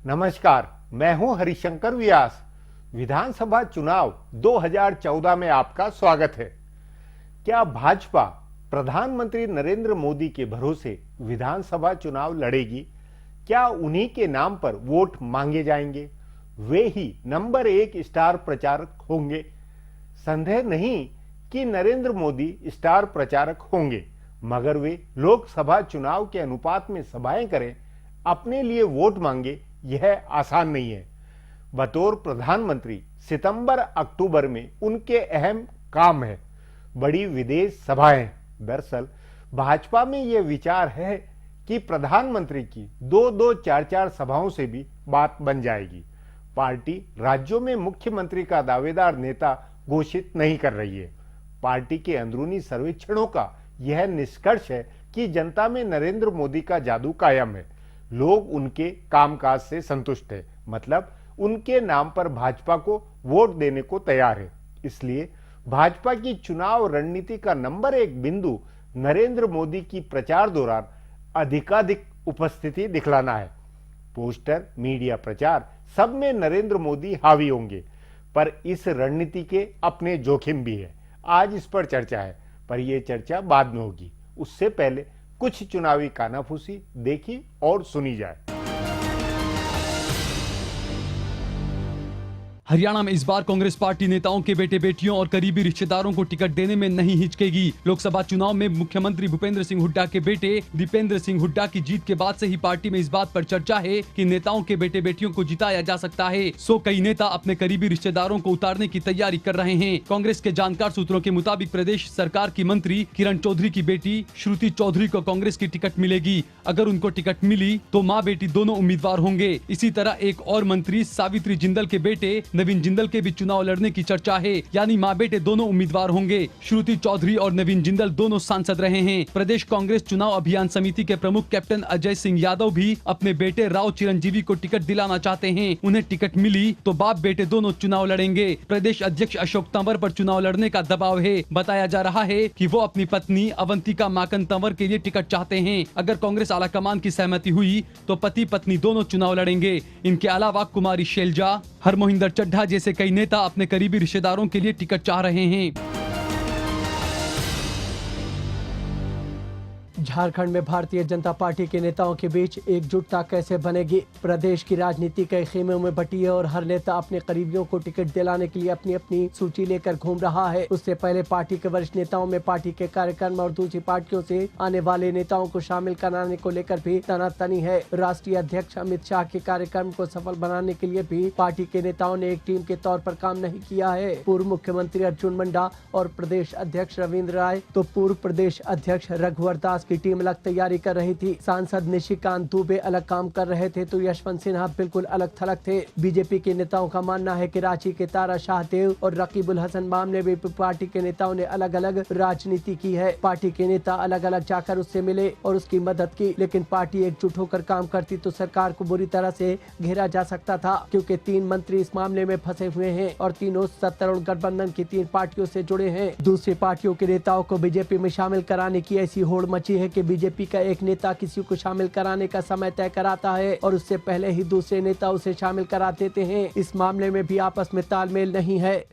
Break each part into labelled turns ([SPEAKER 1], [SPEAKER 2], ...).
[SPEAKER 1] नमस्कार, मैं हूं हरिशंकर व्यास। विधानसभा चुनाव 2014 में आपका स्वागत है। क्या भाजपा प्रधानमंत्री नरेंद्र मोदी के भरोसे विधानसभा चुनाव लड़ेगी? क्या उन्हीं के नाम पर वोट मांगे जाएंगे? वे ही नंबर 1 स्टार प्रचारक होंगे? संदेह नहीं कि नरेंद्र मोदी स्टार प्रचारक होंगे, मगर वे लोकसभा चुनाव के अनुपात में सभाएं करें, अपने लिए वोट मांगे, यह आसान नहीं है। बतौर प्रधानमंत्री सितंबर अक्टूबर में उनके अहम काम है बड़ी विदेश सभाएं। दरअसल भाजपा में यह विचार है कि प्रधानमंत्री की 2-2, 4-4 सभाओं से भी बात बन जाएगी। पार्टी राज्यों में मुख्यमंत्री का दावेदार नेता घोषित नहीं कर रही है। पार्टी के अंदरूनी सर्वेक्षणों का यह निष्कर्ष है कि जनता में नरेंद्र मोदी का जादू कायम है। लोग उनके कामकाज से संतुष्ट है, मतलब उनके नाम पर भाजपा को वोट देने को तैयार है। इसलिए भाजपा की चुनाव रणनीति का नंबर 1 बिंदु नरेंद्र मोदी की प्रचार दौरान अधिकाधिक उपस्थिति दिखलाना है। पोस्टर, मीडिया प्रचार सब में नरेंद्र मोदी हावी होंगे, पर इस रणनीति के अपने जोखिम भी है। आज इस पर चर्चा है, पर यह चर्चा बाद में होगी। उससे पहले कुछ चुनावी कानाफूसी देखी और सुनी जाए।
[SPEAKER 2] हरियाणा में इस बार कांग्रेस पार्टी नेताओं के बेटे बेटियों और करीबी रिश्तेदारों को टिकट देने में नहीं हिचकेगी। लोकसभा चुनाव में मुख्यमंत्री भूपेंद्र सिंह हुड्डा के बेटे दीपेंद्र सिंह हुड्डा की जीत के बाद से ही पार्टी में इस बात पर चर्चा है कि नेताओं के बेटे बेटियों को जिताया जा सकता है। सो कई नेता अपने करीबी रिश्तेदारों को उतारने की तैयारी कर रहे हैं। कांग्रेस के जानकार सूत्रों के मुताबिक प्रदेश सरकार की मंत्री किरण चौधरी की बेटी श्रुति चौधरी को कांग्रेस की टिकट मिलेगी। अगर उनको टिकट मिली तो माँ बेटी दोनों उम्मीदवार होंगे। इसी तरह एक और मंत्री सावित्री जिंदल के बेटे नवीन जिंदल के भी चुनाव लड़ने की चर्चा है, यानी मां बेटे दोनों उम्मीदवार होंगे। श्रुति चौधरी और नवीन जिंदल दोनों सांसद रहे हैं। प्रदेश कांग्रेस चुनाव अभियान समिति के प्रमुख कैप्टन अजय सिंह यादव भी अपने बेटे राव चिरंजीवी को टिकट दिलाना चाहते हैं। उन्हें टिकट मिली तो बाप बेटे दोनों चुनाव लड़ेंगे। प्रदेश अध्यक्ष अशोक तंवर पर चुनाव लड़ने का दबाव है। बताया जा रहा है कि वो अपनी पत्नी अवंतिका माकन तंवर के लिए टिकट चाहते हैं। अगर कांग्रेस आलाकमान की सहमति हुई तो पति पत्नी दोनों चुनाव लड़ेंगे। इनके अलावा कुमारी शैलजा, हरमोहिंदर चड्ढा जैसे कई नेता अपने करीबी रिश्तेदारों के लिए टिकट चाह रहे हैं।
[SPEAKER 3] झारखंड में भारतीय जनता पार्टी के नेताओं के बीच एकजुटता कैसे बनेगी? प्रदेश की राजनीति कई खेमों में बटी है और हर नेता अपने करीबियों को टिकट दिलाने के लिए अपनी अपनी सूची लेकर घूम रहा है। उससे पहले पार्टी के वरिष्ठ नेताओं में पार्टी के कार्यक्रम और दूसरी पार्टियों से आने वाले नेताओं को शामिल कराने को लेकर भी तनातनी है। राष्ट्रीय अध्यक्ष अमित शाह के कार्यक्रम को सफल बनाने के लिए भी पार्टी के नेताओं ने एक टीम के तौर पर काम नहीं किया है। पूर्व मुख्यमंत्री अर्जुन मुंडा और प्रदेश अध्यक्ष रविंद्र राय तो पूर्व प्रदेश अध्यक्ष रघुवर दास की टीम अलग तैयारी कर रही थी। सांसद निशिकांत दुबे अलग काम कर रहे थे तो यशवंत सिन्हा बिल्कुल अलग थलग थे। बीजेपी के नेताओं का मानना है कि रांची के तारा शाहदेव और रकीबुल हसन मामले में पार्टी के नेताओं ने अलग अलग राजनीति की है। पार्टी के नेता अलग अलग जाकर उससे मिले और उसकी मदद की, लेकिन पार्टी एकजुट होकर काम करती तो सरकार को बुरी तरह से घेरा जा सकता था, क्योंकि 3 मंत्री इस मामले में फंसे हुए हैं और तीनों सत्तारूढ़ गठबंधन की 3 पार्टियों से जुड़े हैं। दूसरी पार्टियों के नेताओं को बीजेपी में शामिल कराने की ऐसी होड़ मची है कि बीजेपी का एक नेता किसी को शामिल कराने का समय तय कराता है और उससे पहले ही दूसरे नेता उसे शामिल करा देते हैं। इस मामले में भी आपस में तालमेल नहीं है।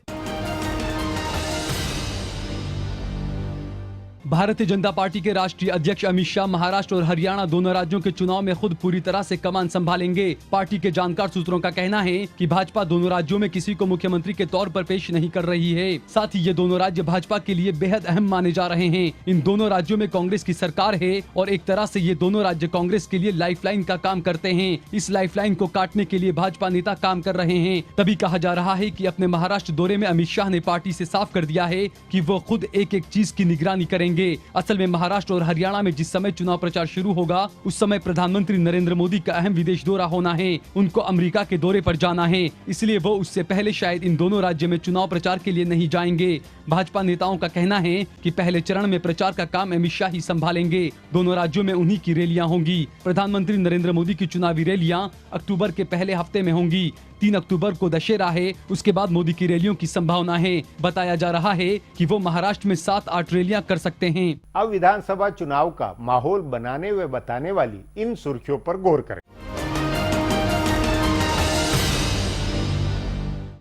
[SPEAKER 2] भारतीय जनता पार्टी के राष्ट्रीय अध्यक्ष अमित शाह महाराष्ट्र और हरियाणा दोनों राज्यों के चुनाव में खुद पूरी तरह से कमान संभालेंगे। पार्टी के जानकार सूत्रों का कहना है कि भाजपा दोनों राज्यों में किसी को मुख्यमंत्री के तौर पर पेश नहीं कर रही है। साथ ही ये दोनों राज्य भाजपा के लिए बेहद अहम माने जा रहे हैं। इन दोनों राज्यों में कांग्रेस की सरकार है और एक तरह से ये दोनों राज्य कांग्रेस के लिए लाइफलाइन का काम करते हैं। इस लाइफलाइन को काटने के लिए भाजपा नेता काम कर रहे हैं। तभी कहा जा रहा है कि अपने महाराष्ट्र दौरे में अमित शाह ने पार्टी से साफ कर दिया है कि वो खुद एक एक चीज की निगरानी करेंगे। असल में महाराष्ट्र और हरियाणा में जिस समय चुनाव प्रचार शुरू होगा उस समय प्रधानमंत्री नरेंद्र मोदी का अहम विदेश दौरा होना है। उनको अमेरिका के दौरे पर जाना है, इसलिए वो उससे पहले शायद इन दोनों राज्यों में चुनाव प्रचार के लिए नहीं जाएंगे। भाजपा नेताओं का कहना है कि पहले चरण में प्रचार का काम अमित शाह ही संभालेंगे। दोनों राज्यों में उन्हीं की रैलियां होंगी। प्रधानमंत्री नरेंद्र मोदी की चुनावी रैलियां अक्टूबर के पहले हफ्ते में होंगी। 3 अक्टूबर को दशहरा है, उसके बाद मोदी की रैलियों की संभावना है। बताया जा रहा है कि वो महाराष्ट्र में 7-8 रैलियां कर सकते हैं।
[SPEAKER 1] अब विधानसभा चुनाव का माहौल बनाने व बताने वाली इन सुर्खियों पर गौर करें।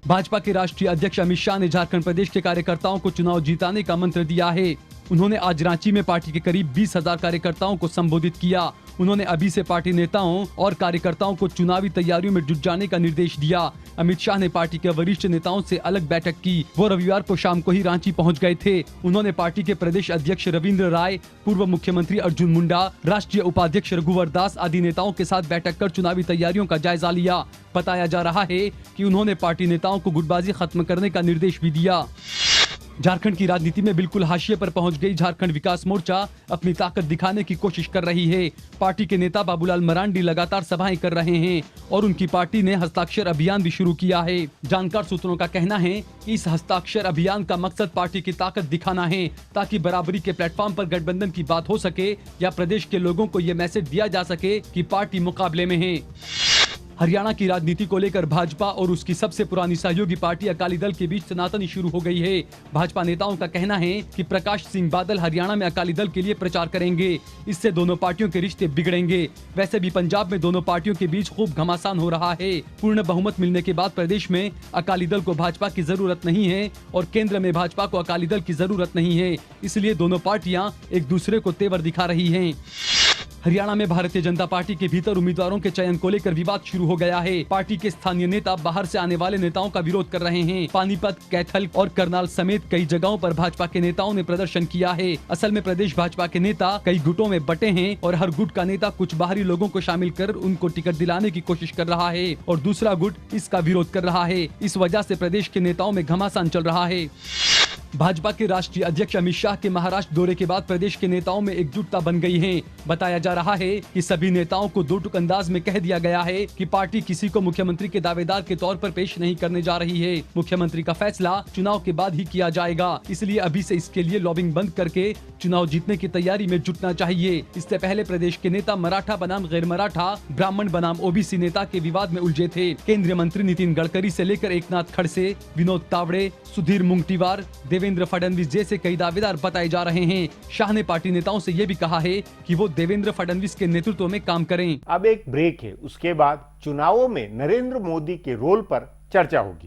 [SPEAKER 2] भाजपा के राष्ट्रीय अध्यक्ष अमित शाह ने झारखंड प्रदेश के कार्यकर्ताओं को चुनाव जीताने का मंत्र दिया है। उन्होंने आज रांची में पार्टी के करीब 20,000 कार्यकर्ताओं को संबोधित किया। उन्होंने अभी से पार्टी नेताओं और कार्यकर्ताओं को चुनावी तैयारियों में जुट जाने का निर्देश दिया। अमित शाह ने पार्टी के वरिष्ठ नेताओं से अलग बैठक की। वो रविवार को शाम को ही रांची पहुंच गए थे। उन्होंने पार्टी के प्रदेश अध्यक्ष रविंद्र राय, पूर्व मुख्यमंत्री अर्जुन मुंडा, राष्ट्रीय उपाध्यक्ष रघुवर दास आदि नेताओं के साथ बैठक कर चुनावी तैयारियों का जायजा लिया। बताया जा रहा है कि उन्होंने पार्टी नेताओं को गुटबाजी खत्म करने का निर्देश भी दिया। झारखंड की राजनीति में बिल्कुल हाशिए पर पहुंच गई झारखंड विकास मोर्चा अपनी ताकत दिखाने की कोशिश कर रही है। पार्टी के नेता बाबूलाल मरांडी लगातार सभाएं कर रहे हैं और उनकी पार्टी ने हस्ताक्षर अभियान भी शुरू किया है। जानकार सूत्रों का कहना है कि इस हस्ताक्षर अभियान का मकसद पार्टी की ताकत दिखाना है, ताकि बराबरी के प्लेटफॉर्म पर गठबंधन की बात हो सके या प्रदेश के लोगों को ये मैसेज दिया जा सके कि पार्टी मुकाबले में है। हरियाणा की राजनीति को लेकर भाजपा और उसकी सबसे पुरानी सहयोगी पार्टी अकाली दल के बीच सनातनी शुरू हो गई है। भाजपा नेताओं का कहना है कि प्रकाश सिंह बादल हरियाणा में अकाली दल के लिए प्रचार करेंगे। इससे दोनों पार्टियों के रिश्ते बिगड़ेंगे। वैसे भी पंजाब में दोनों पार्टियों के बीच खूब घमासान हो रहा है। पूर्ण बहुमत मिलने के बाद प्रदेश में अकाली दल को भाजपा की जरूरत नहीं है और केंद्र में भाजपा को अकाली दल की जरूरत नहीं है। इसलिए दोनों पार्टियां एक दूसरे को तेवर दिखा रही हैं। हरियाणा में भारतीय जनता पार्टी के भीतर उम्मीदवारों के चयन को लेकर विवाद शुरू हो गया है। पार्टी के स्थानीय नेता बाहर से आने वाले नेताओं का विरोध कर रहे हैं। पानीपत, कैथल और करनाल समेत कई जगहों पर भाजपा के नेताओं ने प्रदर्शन किया है। असल में प्रदेश भाजपा के नेता कई गुटों में बटे हैं और हर गुट का नेता कुछ बाहरी लोगों को शामिल कर उनको टिकट दिलाने की कोशिश कर रहा है और दूसरा गुट इसका विरोध कर रहा है। इस वजह से प्रदेश के नेताओं में घमासान चल रहा है। भाजपा के राष्ट्रीय अध्यक्ष अमित शाह के महाराष्ट्र दौरे के बाद प्रदेश के नेताओं में एकजुटता बन गई है। बताया जा रहा है कि सभी नेताओं को दो टूक अंदाज में कह दिया गया है कि पार्टी किसी को मुख्यमंत्री के दावेदार के तौर पर पेश नहीं करने जा रही है। मुख्यमंत्री का फैसला चुनाव के बाद ही किया जाएगा, इसलिए अभी से इसके लिए लॉबिंग बंद करके चुनाव जीतने की तैयारी में जुटना चाहिए। इससे पहले प्रदेश के नेता मराठा बनाम गैर मराठा, ब्राह्मण बनाम ओबीसी नेता के विवाद में उलझे थे। केंद्रीय मंत्री नितिन गडकरी से लेकर एकनाथ खड़से, विनोद तावड़े, सुधीर मुंगटीवार, देवेंद्र फडणवीस जैसे कई दावेदार बताए जा रहे हैं। शाह ने पार्टी नेताओं से ये भी कहा है कि वो देवेंद्र फडणवीस के नेतृत्व में काम करें।
[SPEAKER 1] अब एक ब्रेक है, उसके बाद चुनावों में नरेंद्र मोदी के रोल पर चर्चा होगी।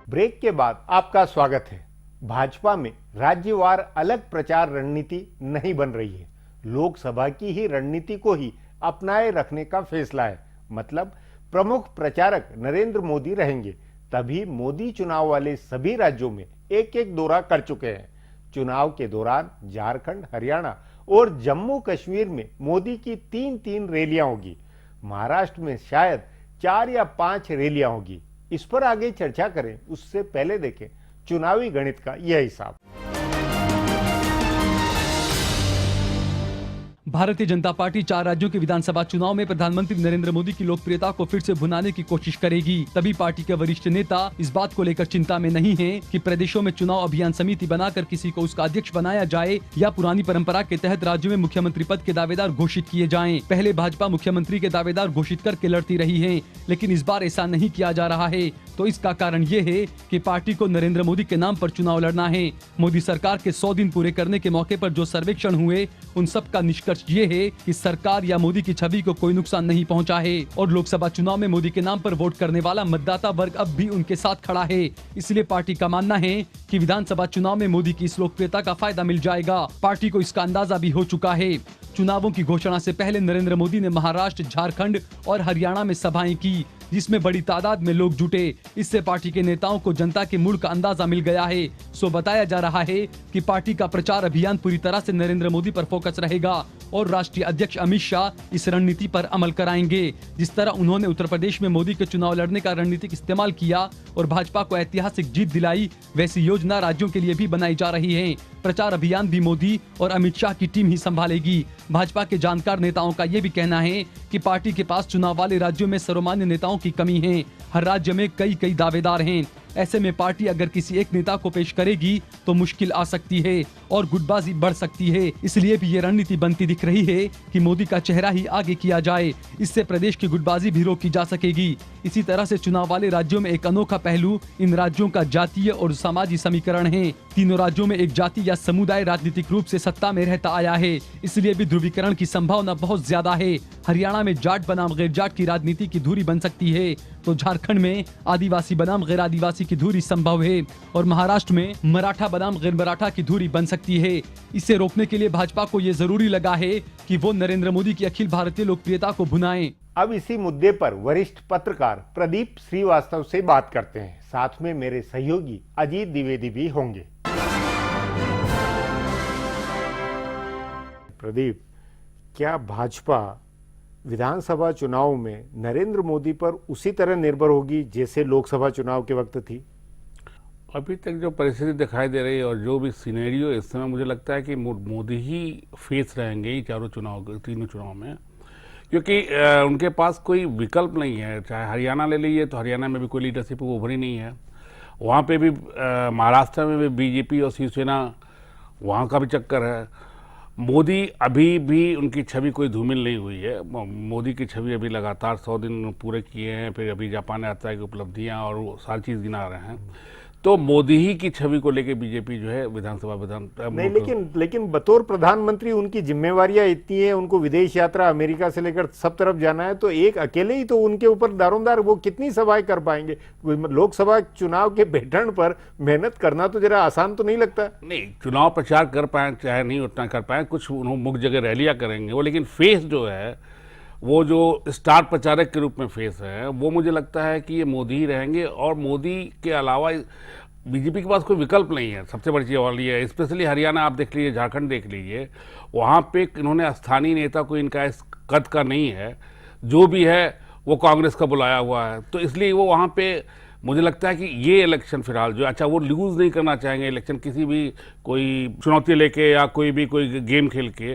[SPEAKER 1] ब्रेक के बाद आपका स्वागत है। भाजपा में राज्यवार अलग प्रचार रणनीति नहीं बन रही है। लोकसभा की ही रणनीति को ही अपनाए रखने का फैसला है। मतलब प्रमुख प्रचारक नरेंद्र मोदी रहेंगे। तभी मोदी चुनाव वाले सभी राज्यों में एक एक दौरा कर चुके हैं। चुनाव के दौरान झारखंड, हरियाणा और जम्मू कश्मीर में मोदी की 3-3 रैलियां होगी। महाराष्ट्र में शायद 4 या 5 रैलियां होगी। इस पर आगे चर्चा करें, उससे पहले देखें चुनावी गणित का यह हिसाब।
[SPEAKER 2] भारतीय जनता पार्टी 4 राज्यों के विधानसभा चुनाव में प्रधानमंत्री नरेंद्र मोदी की लोकप्रियता को फिर से भुनाने की कोशिश करेगी। तभी पार्टी के वरिष्ठ नेता इस बात को लेकर चिंता में नहीं हैं कि प्रदेशों में चुनाव अभियान समिति बनाकर किसी को उसका अध्यक्ष बनाया जाए या पुरानी परंपरा के तहत राज्यों में मुख्यमंत्री पद के दावेदार घोषित किए जाएं। पहले भाजपा मुख्यमंत्री के दावेदार घोषित करके लड़ती रही है, लेकिन इस बार ऐसा नहीं किया जा रहा है। तो इसका कारण ये है कि पार्टी को नरेंद्र मोदी के नाम पर चुनाव लड़ना है। मोदी सरकार के 100 दिन पूरे करने के मौके पर जो सर्वेक्षण हुए, उन सब का निष्कर्ष ये है कि सरकार या मोदी की छवि को कोई नुकसान नहीं पहुंचा है और लोकसभा चुनाव में मोदी के नाम पर वोट करने वाला मतदाता वर्ग अब भी उनके साथ खड़ा है। इसलिए पार्टी का मानना है कि विधानसभा चुनाव में मोदी की इस लोकप्रियता का फायदा मिल जाएगा। पार्टी को इसका अंदाजा भी हो चुका है। चुनावों की घोषणा से पहले नरेंद्र मोदी ने महाराष्ट्र, झारखंड और हरियाणा में सभाएं की, जिसमें बड़ी तादाद में लोग जुटे। इससे पार्टी के नेताओं को जनता के मूड का अंदाजा मिल गया है। सो बताया जा रहा है कि पार्टी का प्रचार अभियान पूरी तरह से नरेंद्र मोदी पर फोकस रहेगा और राष्ट्रीय अध्यक्ष अमित शाह इस रणनीति पर अमल कराएंगे। जिस तरह उन्होंने उत्तर प्रदेश में मोदी के चुनाव लड़ने का रणनीतिक इस्तेमाल किया और भाजपा को ऐतिहासिक जीत दिलाई, वैसी योजना राज्यों के लिए भी बनाई जा रही है। प्रचार अभियान भी मोदी और अमित शाह की टीम ही संभालेगी। भाजपा के जानकार नेताओं का ये भी कहना है कि पार्टी के पास चुनाव वाले राज्यों में सर्वमान्य नेताओं की कमी है। हर राज्य में कई दावेदार हैं। ऐसे में पार्टी अगर किसी एक नेता को पेश करेगी तो मुश्किल आ सकती है और गुटबाजी बढ़ सकती है। इसलिए भी ये रणनीति बनती दिख रही है कि मोदी का चेहरा ही आगे किया जाए, इससे प्रदेश की गुटबाजी भी रोकी जा सकेगी। इसी तरह से चुनाव वाले राज्यों में एक अनोखा पहलू इन राज्यों का जातीय और सामाजिक समीकरण है। तीनों राज्यों में एक जाति या समुदाय राजनीतिक रूप से सत्ता में रहता आया है, इसलिए भी ध्रुवीकरण की संभावना बहुत ज्यादा है। हरियाणा में जाट बनाम गैर जाट की राजनीति की धुरी बन सकती है, तो झारखंड में आदिवासी बनाम गैर आदिवासी की धुरी संभव है और महाराष्ट्र में मराठा बनाम गैर मराठा की धुरी बन सकती है। इसे रोकने के लिए भाजपा को ये जरूरी लगा है कि वो नरेंद्र मोदी की अखिल भारतीय लोकप्रियता को भुनाएं।
[SPEAKER 1] अब इसी मुद्दे पर वरिष्ठ पत्रकार प्रदीप श्रीवास्तव से बात करते हैं। साथ में मेरे सहयोगी अजीत द्विवेदी भी होंगे। प्रदीप, क्या भाजपा विधानसभा चुनाव में नरेंद्र मोदी पर उसी तरह निर्भर होगी जैसे लोकसभा चुनाव के वक्त थी?
[SPEAKER 4] अभी तक जो परिस्थिति दिखाई दे रही है और जो भी सिनेरियो इस समय, मुझे लगता है कि मोदी ही फेस रहेंगे ही तीनों चुनाव में, क्योंकि उनके पास कोई विकल्प नहीं है। चाहे हरियाणा ले लीजिए तो हरियाणा में भी कोई लीडरशिप उभरी नहीं है, वहाँ पे भी महाराष्ट्र में भी बीजेपी और शिवसेना वहाँ का भी चक्कर है। मोदी अभी भी उनकी छवि कोई धूमिल नहीं हुई है। मोदी की छवि अभी लगातार 100 दिन पूरे किए हैं, फिर अभी जापान यात्रा की उपलब्धियां और वो सारी चीज़ गिना रहे हैं। तो मोदी ही की छवि को लेके बीजेपी जो है
[SPEAKER 1] लेकिन बतौर प्रधानमंत्री उनकी जिम्मेवारियां इतनी है, उनको विदेश यात्रा अमेरिका से लेकर सब तरफ जाना है, तो एक अकेले ही तो उनके ऊपर दारोमदार वो कितनी सभाएं कर पाएंगे? लोकसभा चुनाव के बैठन पर मेहनत करना तो जरा आसान तो नहीं लगता?
[SPEAKER 4] नहीं, चुनाव प्रचार कर पाए चाहे नहीं उतना कर पाए, कुछ उन्होंने मुख्य जगह रैलियां करेंगे वो, लेकिन फेस जो है वो जो स्टार प्रचारक के रूप में फेस है वो मुझे लगता है कि ये मोदी ही रहेंगे। और मोदी के अलावा बीजेपी के पास कोई विकल्प नहीं है, सबसे बड़ी चीज़ वाली है। स्पेशली हरियाणा आप देख लीजिए, झारखंड देख लीजिए, वहाँ पे इन्होंने स्थानीय नेता कोई इनका इस कद का नहीं है, जो भी है वो कांग्रेस का बुलाया हुआ है। तो इसलिए वो वहाँ पे मुझे लगता है कि ये इलेक्शन फिलहाल जो अच्छा वो लूज़ नहीं करना चाहेंगे इलेक्शन, किसी भी कोई चुनौती लेके या कोई गेम खेल के,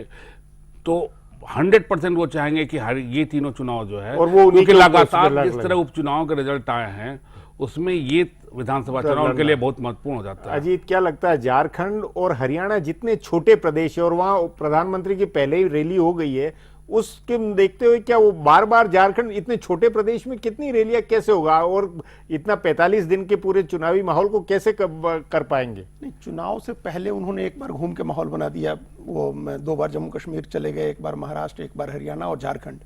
[SPEAKER 4] तो 100% वो चाहेंगे कि ये तीनों चुनाव जो है,
[SPEAKER 1] और वो
[SPEAKER 4] क्योंकि लगातार जिस तरह उपचुनाव के रिजल्ट आए हैं उसमें ये विधानसभा चुनाव उनके लिए बहुत महत्वपूर्ण हो जाता है।
[SPEAKER 1] अजीत, क्या लगता है झारखंड और हरियाणा जितने छोटे प्रदेश है और वहां प्रधानमंत्री की पहले ही रैली हो गई है, उसके देखते हुए क्या वो बार बार झारखंड इतने छोटे प्रदेश में कितनी रैलियां कैसे होगा और इतना 45 दिन के पूरे चुनावी माहौल को कैसे कर पाएंगे?
[SPEAKER 5] नहीं, चुनाव से पहले उन्होंने एक बार घूम के माहौल बना दिया। वो 2 बार जम्मू कश्मीर चले गए, एक बार महाराष्ट्र, एक बार हरियाणा और झारखंड।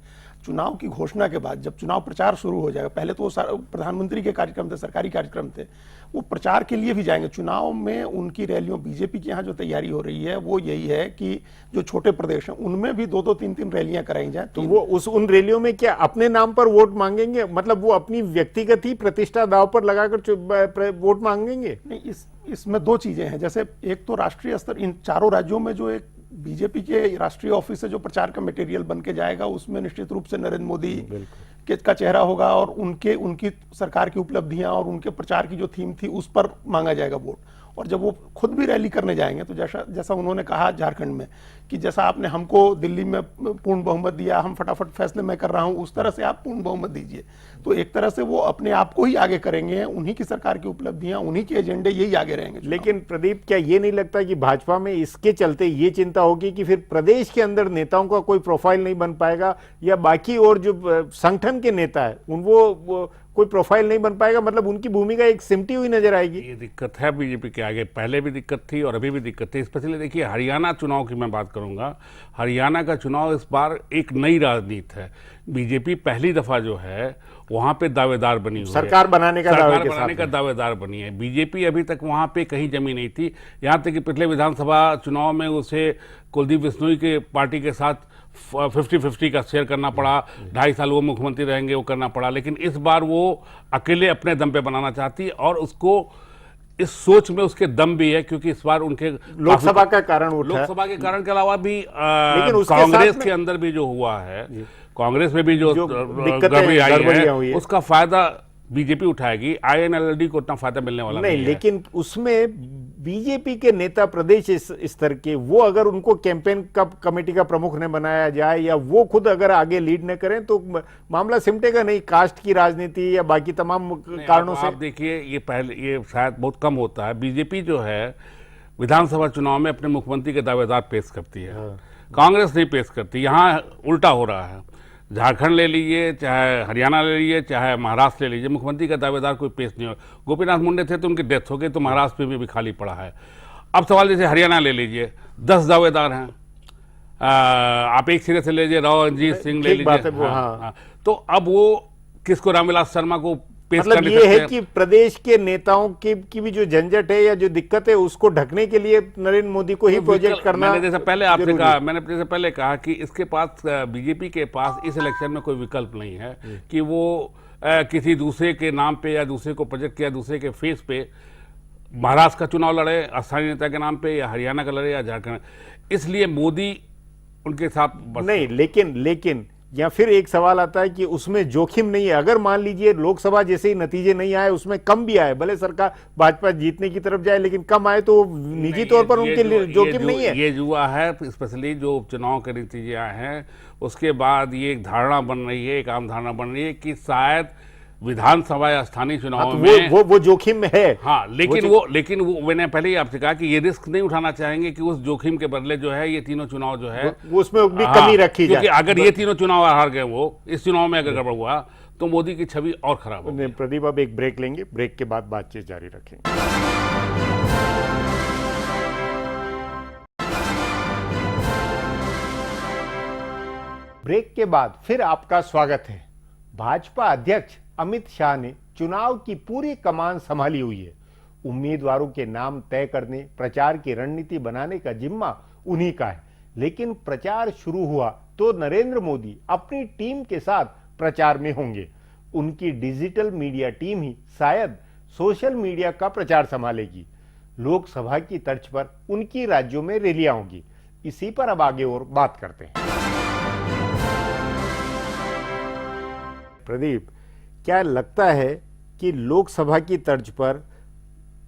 [SPEAKER 5] चुनाव की घोषणा के बाद जब चुनाव प्रचार शुरू हो जाएगा, पहले तो वो प्रधानमंत्री के कार्यक्रम थे, सरकारी कार्यक्रम थे, वो प्रचार के लिए भी जाएंगे। चुनाव में उनकी रैलियों, बीजेपी की यहाँ जो तैयारी हो रही है वो यही है कि जो छोटे प्रदेश हैं उनमें भी 2-2, 3-3 रैलियां कराई जाए।
[SPEAKER 1] तो वो उन रैलियों में क्या अपने नाम पर वोट मांगेंगे? मतलब वो अपनी व्यक्तिगत ही प्रतिष्ठा दांव पर लगाकर वोट मांगेंगे?
[SPEAKER 5] नहीं, इसमें 2 चीजें हैं। जैसे एक तो राष्ट्रीय स्तर, इन चारों राज्यों में जो एक बीजेपी के राष्ट्रीय ऑफिस से जो प्रचार का मटेरियल बन के जाएगा उसमें निश्चित रूप से नरेंद्र मोदी का चेहरा होगा और उनकी सरकार की उपलब्धियां और उनके प्रचार की जो थीम थी उस पर मांगा जाएगा वोट। और जब वो खुद भी रैली करने जाएंगे तो जैसा उन्होंने कहा झारखंड में कि जैसा आपने हमको दिल्ली में पूर्ण बहुमत दिया, हम फटाफट फैसले मैं कर रहा हूं, उस तरह से आप पूर्ण बहुमत दीजिए। तो एक तरह से वो अपने आप को ही आगे करेंगे, उन्हीं की सरकार की उपलब्धियां, उन्हीं के एजेंडे यही आगे रहेंगे।
[SPEAKER 1] लेकिन प्रदीप, क्या ये नहीं लगता कि भाजपा में इसके चलते ये चिंता होगी कि फिर प्रदेश के अंदर नेताओं का कोई प्रोफाइल नहीं बन पाएगा, या बाकी और जो संगठन के नेता है वो कोई प्रोफाइल नहीं बन पाएगा? मतलब उनकी भूमिका एक सिमटी हुई नजर आएगी।
[SPEAKER 4] ये दिक्कत है बीजेपी के आगे, पहले भी दिक्कत थी और अभी भी दिक्कत है। स्पेशली देखिए हरियाणा चुनाव की मैं बात करूंगा, हरियाणा का चुनाव इस बार एक नई राजनीति है। बीजेपी पहली दफा जो है वहां पे दावेदार बनी हुई है,
[SPEAKER 1] सरकार बनाने का
[SPEAKER 4] दावेदार बनी है। बीजेपी अभी तक वहां पे कहीं जमी नहीं थी, यहां तक कि पिछले विधानसभा चुनाव में उसे कुलदीप बिश्नोई के पार्टी के साथ 50-50 का शेयर करना पड़ा, 2.5 साल वो मुख्यमंत्री रहेंगे, वो करना पड़ा। लेकिन इस बार वो अकेले अपने दम पे बनाना चाहती है और उसको इस सोच में उसके दम भी है, क्योंकि इस बार उनके
[SPEAKER 1] लोकसभा का कारण उठा,
[SPEAKER 4] लोकसभा के कारण के अलावा भी कांग्रेस के अंदर भी जो हुआ है, कांग्रेस में भी जो गड़बड़ी आई है उसका फायदा बीजेपी उठाएगी। INLD को उतना फायदा मिलने वाला नहीं,
[SPEAKER 1] लेकिन उसमें बीजेपी के नेता प्रदेश स्तर के, वो अगर उनको कैंपेन कमेटी का प्रमुख न बनाया जाए या वो खुद अगर आगे लीड न करें तो मामला सिमटेगा नहीं, कास्ट की राजनीति या बाकी तमाम कारणों से।
[SPEAKER 4] आप देखिए, ये शायद बहुत कम होता है। बीजेपी जो है विधानसभा चुनाव में अपने मुख्यमंत्री के दावेदार पेश करती है, कांग्रेस नहीं पेश करती। यहाँ उल्टा हो रहा है। झारखंड ले लीजिए, चाहे हरियाणा ले लीजिए, चाहे महाराष्ट्र ले लीजिए, मुख्यमंत्री का दावेदार कोई पेश नहीं हो। गोपीनाथ मुंडे थे तो उनकी डेथ हो गई, तो महाराष्ट्र में भी खाली पड़ा है। अब सवाल जैसे हरियाणा ले लीजिए, 10 दावेदार हैं। आप एक सिरे से ले लीजिए, राव रणजीत सिंह ले लीजिए। हाँ। तो अब वो किसको, रामविलास शर्मा को पेश
[SPEAKER 1] मतलब
[SPEAKER 4] कर
[SPEAKER 1] ये
[SPEAKER 4] सकते
[SPEAKER 1] है
[SPEAKER 4] हैं।
[SPEAKER 1] कि प्रदेश के नेताओं की भी जो झंझट है या जो दिक्कत है उसको ढकने के लिए नरेंद्र मोदी को ही प्रोजेक्ट करना।
[SPEAKER 4] मैंने जैसे पहले कहा कि इसके पास, बीजेपी के पास इस इलेक्शन में कोई विकल्प नहीं है कि वो किसी दूसरे के नाम पे या दूसरे को प्रोजेक्ट किया, दूसरे के फेस पे महाराष्ट्र का चुनाव लड़े स्थानीय नेता के नाम पे, या हरियाणा का लड़े, या झारखंड। इसलिए मोदी उनके साथ
[SPEAKER 1] नहीं, लेकिन या फिर एक सवाल आता है कि उसमें जोखिम नहीं है। अगर मान लीजिए लोकसभा जैसे ही नतीजे नहीं आए, उसमें कम भी आए, भले सरकार भाजपा जीतने की तरफ जाए, लेकिन कम आए तो निजी तौर पर उनके लिए जोखिम नहीं है।
[SPEAKER 4] ये जुआ है, स्पेशली जो उपचुनाव के नतीजे आए हैं उसके बाद ये एक धारणा बन रही है, एक आम धारणा बन रही है कि शायद विधानसभा या स्थानीय चुनाव में
[SPEAKER 1] वो जोखिम में है।
[SPEAKER 4] हाँ, लेकिन वो मैंने पहले ही आपसे कहा कि ये रिस्क नहीं उठाना चाहेंगे कि उस जोखिम के बदले जो है ये तीनों चुनाव जो है
[SPEAKER 1] वो उसमें भी कमी रखी जाए।
[SPEAKER 4] क्योंकि अगर ये तीनों चुनाव हार गए, वो इस चुनाव में अगर गड़बड़ हुआ तो मोदी की छवि और खराब होगी।
[SPEAKER 1] प्रदीप, अब एक ब्रेक लेंगे, ब्रेक के बाद बातचीत जारी रखेंगे। ब्रेक के बाद फिर आपका स्वागत है। भाजपा अध्यक्ष अमित शाह ने चुनाव की पूरी कमान संभाली हुई है। उम्मीदवारों के नाम तय करने, प्रचार की रणनीति बनाने का जिम्मा उन्हीं का है। लेकिन प्रचार शुरू हुआ तो नरेंद्र मोदी अपनी टीम के साथ प्रचार में होंगे। उनकी डिजिटल मीडिया टीम ही शायद सोशल मीडिया का प्रचार संभालेगी। लोकसभा की तर्ज पर उनकी राज्यों में रैलियां होंगी। इसी पर अब आगे और बात करते हैं। प्रदीप, क्या लगता है कि लोकसभा की तर्ज पर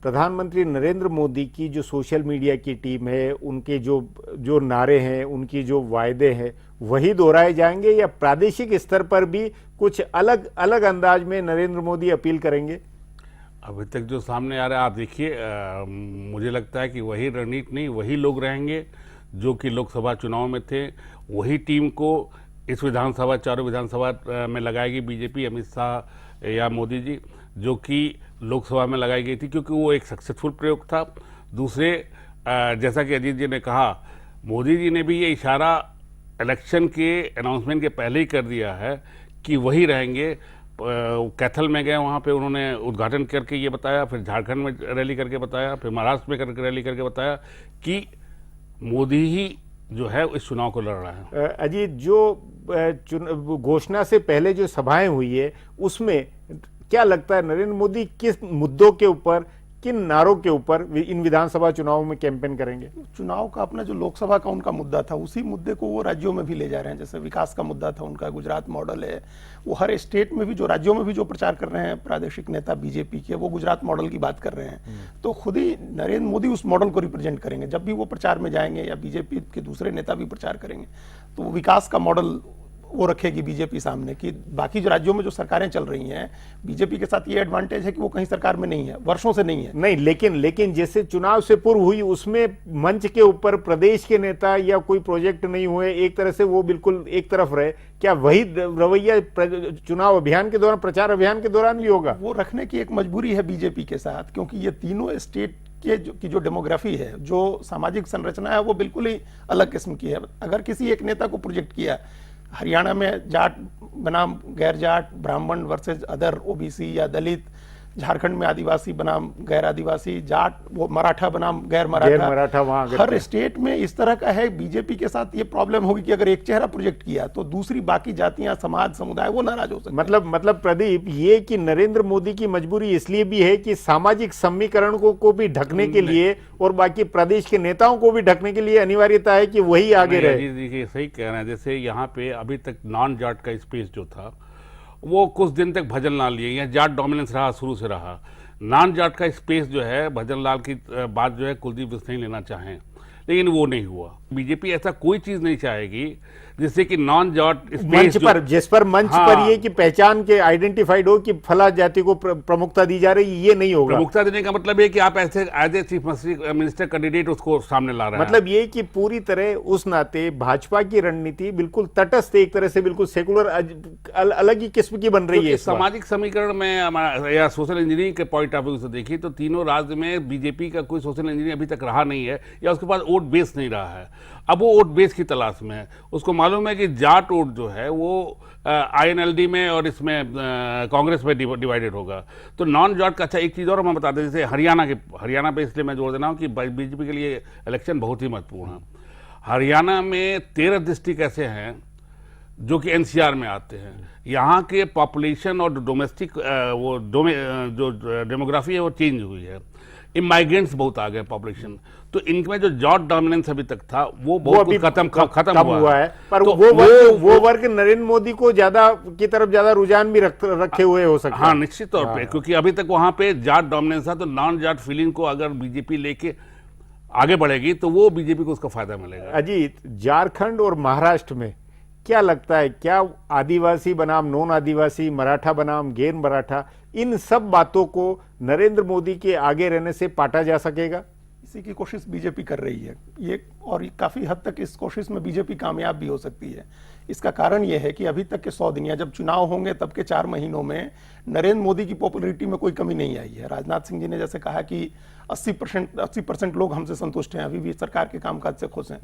[SPEAKER 1] प्रधानमंत्री नरेंद्र मोदी की जो सोशल मीडिया की टीम है, उनके जो नारे हैं, उनकी जो वायदे हैं, वही दोहराए जाएंगे या प्रादेशिक स्तर पर भी कुछ अलग अलग अंदाज में नरेंद्र मोदी अपील करेंगे?
[SPEAKER 4] अभी तक जो सामने आ रहा है, आप देखिए, मुझे लगता है कि वही रणनीति नहीं, वही लोग रहेंगे जो कि लोकसभा चुनाव में थे। वही टीम को इस विधानसभा, चारों विधानसभा में लगाएगी बीजेपी, अमित शाह या मोदी जी, जो कि लोकसभा में लगाई गई थी, क्योंकि वो एक सक्सेसफुल प्रयोग था। दूसरे, जैसा कि अजीत जी ने कहा, मोदी जी ने भी ये इशारा इलेक्शन के अनाउंसमेंट के पहले ही कर दिया है कि वही रहेंगे। कैथल में गए, वहाँ पे उन्होंने उद्घाटन करके ये बताया, फिर झारखंड में रैली करके बताया, फिर महाराष्ट्र में करके रैली करके बताया कि मोदी ही जो है इस चुनाव को लड़ रहा है।
[SPEAKER 1] अजीत, जो घोषणा से पहले जो सभाएं हुई है, उसमें क्या लगता है नरेंद्र मोदी किस मुद्दों के ऊपर, किन नारों के ऊपर इन विधानसभा चुनावों में कैंपेन करेंगे?
[SPEAKER 5] चुनाव का अपना जो लोकसभा का उनका मुद्दा था, उसी मुद्दे को वो राज्यों में भी ले जा रहे हैं। जैसे विकास का मुद्दा था उनका, गुजरात मॉडल है, वो हर स्टेट में भी, जो राज्यों में भी जो प्रचार कर रहे हैं प्रादेशिक नेता बीजेपी के, वो गुजरात मॉडल की बात कर रहे हैं। तो खुद ही नरेंद्र मोदी उस मॉडल को रिप्रेजेंट करेंगे जब भी वो प्रचार में जाएंगे, या बीजेपी के दूसरे नेता भी प्रचार करेंगे। तो वो विकास का मॉडल वो रखेगी बीजेपी सामने, कि बाकी जो राज्यों में जो सरकारें चल रही हैं, बीजेपी के साथ ये एडवांटेज है कि वो कहीं सरकार में नहीं है, वर्षों से नहीं है।
[SPEAKER 1] नहीं, लेकिन जैसे चुनाव से पूर्व हुई, उसमें मंच के ऊपर प्रदेश के नेता या कोई प्रोजेक्ट नहीं हुए, एक तरह से वो बिल्कुल एक तरफ रहे। क्या वही रवैया चुनाव अभियान के दौरान, प्रचार अभियान के दौरान भी होगा?
[SPEAKER 5] वो रखने की एक मजबूरी है बीजेपी के साथ, क्योंकि ये तीनों स्टेट की जो डेमोग्राफी है, जो सामाजिक संरचना है, वो बिल्कुल ही अलग किस्म की है। अगर किसी एक नेता को प्रोजेक्ट किया, हरियाणा में जाट बनाम गैर जाट, ब्राह्मण वर्सेज अदर ओबीसी या दलित, झारखंड में आदिवासी बनाम गैर आदिवासी, जाट वो मराठा बनाम गैर मराठा,
[SPEAKER 1] वहां
[SPEAKER 5] हर स्टेट में इस तरह का है। बीजेपी के साथ ये प्रॉब्लम होगी कि अगर एक चेहरा प्रोजेक्ट किया तो दूसरी बाकी जातियां, समाज, समुदाय वो नाराज हो सकते हैं।
[SPEAKER 1] मतलब प्रदीप, ये कि नरेंद्र मोदी की मजबूरी इसलिए भी है कि सामाजिक समीकरण को भी ढकने के लिए और बाकी प्रदेश के नेताओं को भी ढकने के लिए अनिवार्यता है कि वही आगे रहे।
[SPEAKER 4] देखिए, सही कह रहे हैं। जैसे यहाँ पे अभी तक नॉन जाट का स्पेस जो था, वो कुछ दिन तक भजन ना लिए, यहाँ जाट डोमिनेंस रहा, शुरू से रहा। नॉन जाट का स्पेस जो है भजन लाल की बात जो है कुलदीप बिश्नोई लेना चाहें, लेकिन वो नहीं हुआ। बीजेपी ऐसा कोई चीज नहीं चाहेगी जिससे कि नॉन जाट
[SPEAKER 1] मंच पर, जिस पर मंच
[SPEAKER 4] हाँ।
[SPEAKER 1] पर ये कि पहचान के आइडेंटिफाइड हो कि फला जाति को प्रमुखता दी जा रही, ये नहीं होगा।
[SPEAKER 4] प्रमुखता देने का मतलब है कि आप ऐसे as a chief minister candidate उसको सामने ला रहे हैं।
[SPEAKER 1] मतलब ये कि पूरी तरह उस नाते भाजपा की रणनीति बिल्कुल तटस्थ, एक तरह से बिल्कुल सेकुलर, अलग ही किस्म की बन रही है।
[SPEAKER 4] सामाजिक समीकरण में या सोशल इंजीनियरिंग के पॉइंट ऑफ व्यू से देखिए तो तीनों राज्य में बीजेपी का कोई सोशल इंजीनियरिंग अभी तक रहा नहीं है, या उसके पास वोट बेस नहीं रहा है। अब वो वोट बेस की तलाश में है। उसको मालूम है कि जाट वोट जो है वो आईएनएलडी में और इसमें कांग्रेस में डिवाइडेड होगा। तो नॉन जाट का, अच्छा एक चीज़ और हम बता दें, जैसे हरियाणा पे इसलिए मैं जोड़ देना हूँ कि बीजेपी के लिए इलेक्शन बहुत ही महत्वपूर्ण है। हरियाणा में 13 डिस्ट्रिक्ट ऐसे हैं जो कि एनसीआर में आते हैं। यहाँ के पॉपुलेशन और डोमेस्टिक जो डेमोग्राफी है वो चेंज हुई है। इमाइग्रेंट्स बहुत आ गए पॉपुलेशन, तो इनमें जो जॉट डोमिनेंस अभी तक था वो बहुत कुछ खत्म हुआ है।
[SPEAKER 1] पर
[SPEAKER 4] तो
[SPEAKER 1] वो वर्ग नरेंद्र मोदी को ज्यादा की तरफ ज्यादा रुझान भी रखे हुए हो सकता है।
[SPEAKER 4] हाँ, निश्चित तौर पे, क्योंकि अभी तक वहां पे जाट डोमिनेंस था। तो नॉन जाट फीलिंग को अगर बीजेपी लेके आगे बढ़ेगी तो वो बीजेपी को उसका फायदा मिलेगा।
[SPEAKER 1] अजीत, झारखंड और महाराष्ट्र में क्या लगता है, क्या आदिवासी बनाम नॉन आदिवासी, मराठा बनाम गैर मराठा, इन सब बातों को नरेंद्र मोदी के आगे रहने से पाटा जा सकेगा?
[SPEAKER 5] इसी की कोशिश बीजेपी कर रही है ये, और काफी हद तक इस कोशिश में बीजेपी कामयाब भी हो सकती है। इसका कारण यह है कि अभी तक के 100 दिन, या जब चुनाव होंगे तब के 4 महीनों में नरेंद्र मोदी की पॉपुलैरिटी में कोई कमी नहीं आई है। राजनाथ सिंह जी ने जैसे कहा कि 80% लोग हमसे संतुष्ट हैं, अभी भी सरकार के कामकाज से खुश हैं।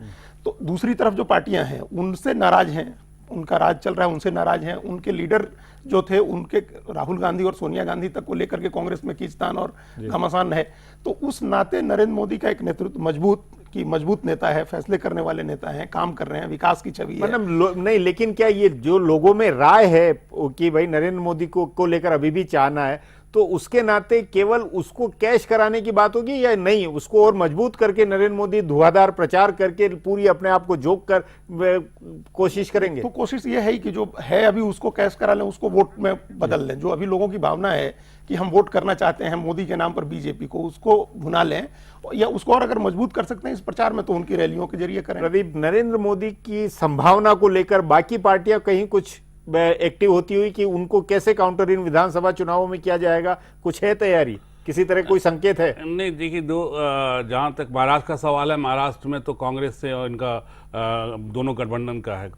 [SPEAKER 5] तो दूसरी तरफ जो पार्टियां हैं उनसे नाराज हैं, उनका राज चल रहा है, उनसे नाराज हैं। उनके लीडर जो थे, उनके राहुल गांधी और सोनिया गांधी तक को लेकर के कांग्रेस में खींचतान और घमासान है। तो उस नाते नरेंद्र मोदी का एक नेतृत्व मजबूत नेता है, फैसले करने वाले नेता हैं, काम कर रहे हैं, विकास की छवि है।
[SPEAKER 1] मतलब नहीं, लेकिन क्या ये जो लोगों में राय है कि भाई नरेंद्र मोदी को लेकर अभी भी चाहना है, तो उसके नाते केवल उसको कैश कराने की बात होगी या नहीं, उसको और मजबूत करके नरेंद्र मोदी धुआंधार प्रचार करके पूरी अपने आप को जोक कर कोशिश करेंगे?
[SPEAKER 5] तो कोशिश ये है कि जो है अभी उसको कैश करा लें, उसको वोट में बदल लें। जो अभी लोगों की भावना है कि हम वोट करना चाहते हैं मोदी के नाम पर बीजेपी को, उसको भुना लें, या उसको और अगर मजबूत कर सकते हैं इस प्रचार में तो उनकी रैलियों के जरिए करें।
[SPEAKER 1] प्रदीप, नरेंद्र मोदी की संभावना को लेकर बाकी पार्टियां कहीं कुछ एक्टिव होती हुई कि उनको कैसे काउंटर इन विधानसभा चुनावों में किया जाएगा, कुछ है तैयारी, किसी तरह कोई संकेत है?
[SPEAKER 4] नहीं, देखिए, जहां तक महाराष्ट्र का सवाल है, महाराष्ट्र में तो कांग्रेस से और इनका दोनों गठबंधन का है।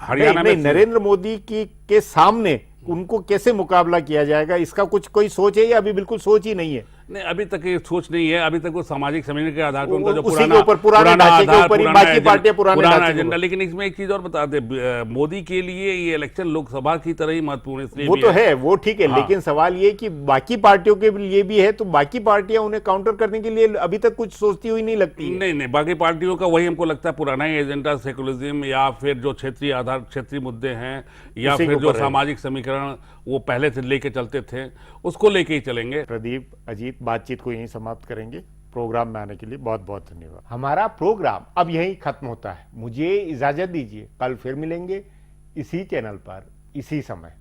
[SPEAKER 4] हरियाणा में
[SPEAKER 1] नरेंद्र मोदी के सामने उनको कैसे मुकाबला किया जाएगा, इसका कुछ कोई सोच है या अभी बिल्कुल सोच ही नहीं है?
[SPEAKER 4] नहीं, अभी तक ये सोच नहीं है। अभी तक वो सामाजिक समीकरण के आधार पर उनका जो
[SPEAKER 1] पुराना
[SPEAKER 4] एजेंडा। लेकिन इसमें एक चीज और बता दे, मोदी के लिए ये इलेक्शन लोकसभा की तरह ही महत्वपूर्ण इसलिए
[SPEAKER 1] वो तो है, वो ठीक है।
[SPEAKER 4] हाँ।
[SPEAKER 1] लेकिन सवाल ये कि बाकी पार्टियों के लिए भी है, तो बाकी पार्टियां उन्हें काउंटर करने के लिए अभी तक कुछ सोचती हुई नहीं लगती है।
[SPEAKER 4] नहीं, बाकी पार्टियों का वही हमको लगता है पुराना ही एजेंडा, सेकुलरिज्म, या फिर जो क्षेत्रीय मुद्दे हैं, या फिर जो सामाजिक समीकरण वो पहले से लेके चलते थे, उसको लेके ही चलेंगे।
[SPEAKER 1] प्रदीप, अजीत, बातचीत को यहीं समाप्त करेंगे। प्रोग्राम में आने के लिए बहुत बहुत धन्यवाद। हमारा प्रोग्राम अब यहीं खत्म होता है, मुझे इजाजत दीजिए। कल फिर मिलेंगे इसी चैनल पर, इसी समय।